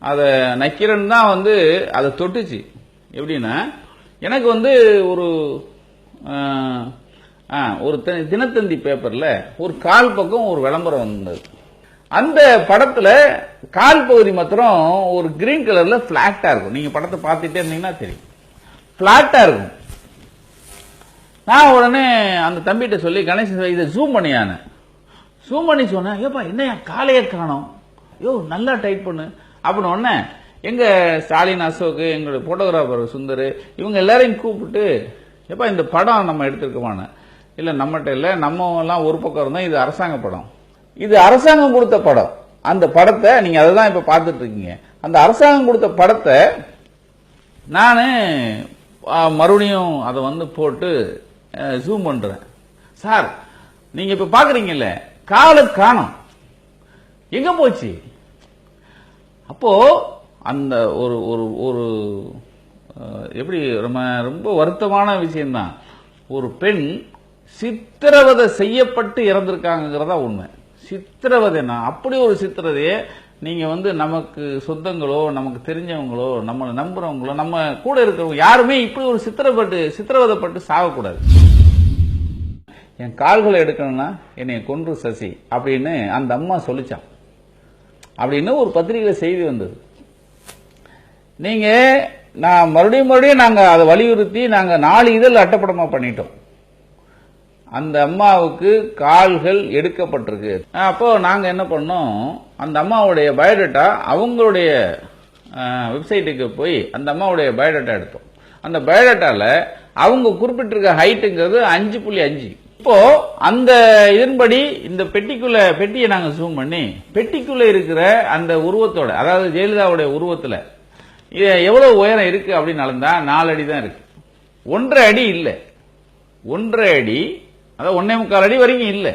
அதை நக்கீரன் தான் அதை தொட்டுச்சு. எப்படின்னா, எனக்கு ஒரு ஒரு தினத்தந்தி பேப்பர்ல ஒரு கால் பக்கம் ஒரு விளம்பரம் வந்தது. அந்த படத்துல கால் பகுதி மாத்திரம் ஒரு கிரீன் கலர்ல பிளாட்டா இருக்கும். நீங்க படத்தை பார்த்துட்டே இருந்தீங்கன்னா தெரியும், பிளாட்டா இருக்கும். நான் உடனே அந்த தம்பிகிட்ட சொல்லி, கணேசன் இதை ஜூம் பண்ணியான ஜூம் பண்ணி சொன்னேன், ஏப்பா என்னையா காலையே காணோம், யோ நல்லா டைட் பண்ணு அப்படின்னு. உடனே எங்க ஸ்டாலின், அசோக், எங்களுடைய போட்டோகிராஃபர் சுந்தர், இவங்க எல்லாரையும் கூப்பிட்டு, ஏப்பா இந்த படம் நம்ம எடுத்திருக்கமான, இல்ல நம்மகிட்ட இல்ல, நம்ம எல்லாம் ஒரு பக்கம் இருந்தா, இது அரசாங்க படம், இது அரசாங்கம் கொடுத்த படம். அந்த படத்தை நீங்க அதான் இப்ப பார்த்துட்டு இருக்கீங்க. அந்த அரசாங்கம் கொடுத்த படத்தை நானு மறுபடியும் அதை போட்டு ஜூம் பண்றேன். சார் நீங்க இப்ப பாக்குறீங்கல்ல, காலை காணோம், எங்க போச்சு? அப்போ அந்த ஒரு ஒரு ஒரு எப்படி ரொம்ப வருத்தமான விஷயம்தான். ஒரு பெண் சித்திரவதை செய்யப்பட்டு இறந்திருக்காங்கிறதா உண்மை. சித்திரவதைனா அப்படி ஒரு சித்திரதையை நீங்க நமக்கு சொந்தங்களோ, நமக்கு தெரிஞ்சவங்களோ, நம்மளை நம்புறவங்களோ, நம்ம கூட இருக்கிறவங்க யாருமே இப்படி ஒரு சித்திரவதைப்பட்டு சாகக்கூடாது. என் கால்களை எடுக்கணும்னா என்னை கொன்று சசி அப்படின்னு அந்த அம்மா சொல்லிச்சான் அப்படின்னு ஒரு பத்திரிகையில செய்தி வந்தது. நீங்க நான் மறுபடியும் நாங்க அதை வலியுறுத்தி நாங்க 4 இதழ் அட்டப்படமா பண்ணிட்டோம். அந்த அம்மாவுக்கு கால்கள் எடுக்கப்பட்டிருக்கு. அப்போ நாங்க என்ன பண்ணோம், அந்த அம்மாவுடைய பயோடேட்டா அவங்களுடைய வெப்சைட்டுக்கு போய் அந்த அம்மாவுடைய பயோடேட்டா எடுத்தோம். அந்த பயோடேட்டால அவங்க குறிப்பிட்டிருக்க ஹைட்டுங்கிறது 5.5. இப்போ அந்த இதன்படி இந்த பெட்டியை நாங்க ஜூம் பண்ணி, பெட்டிக்குள்ள இருக்கிற அந்த உருவத்தோட, அதாவது ஜெயலலிதாவுடைய உருவத்துல எவ்வளவு உயரம் இருக்கு அப்படின்னு அளந்தா 4 அடி தான் இருக்கு. 1.5 அடி இல்ல, 1.5 அடி, அதாவது 1.25 அடி வரைக்கும் இல்ல.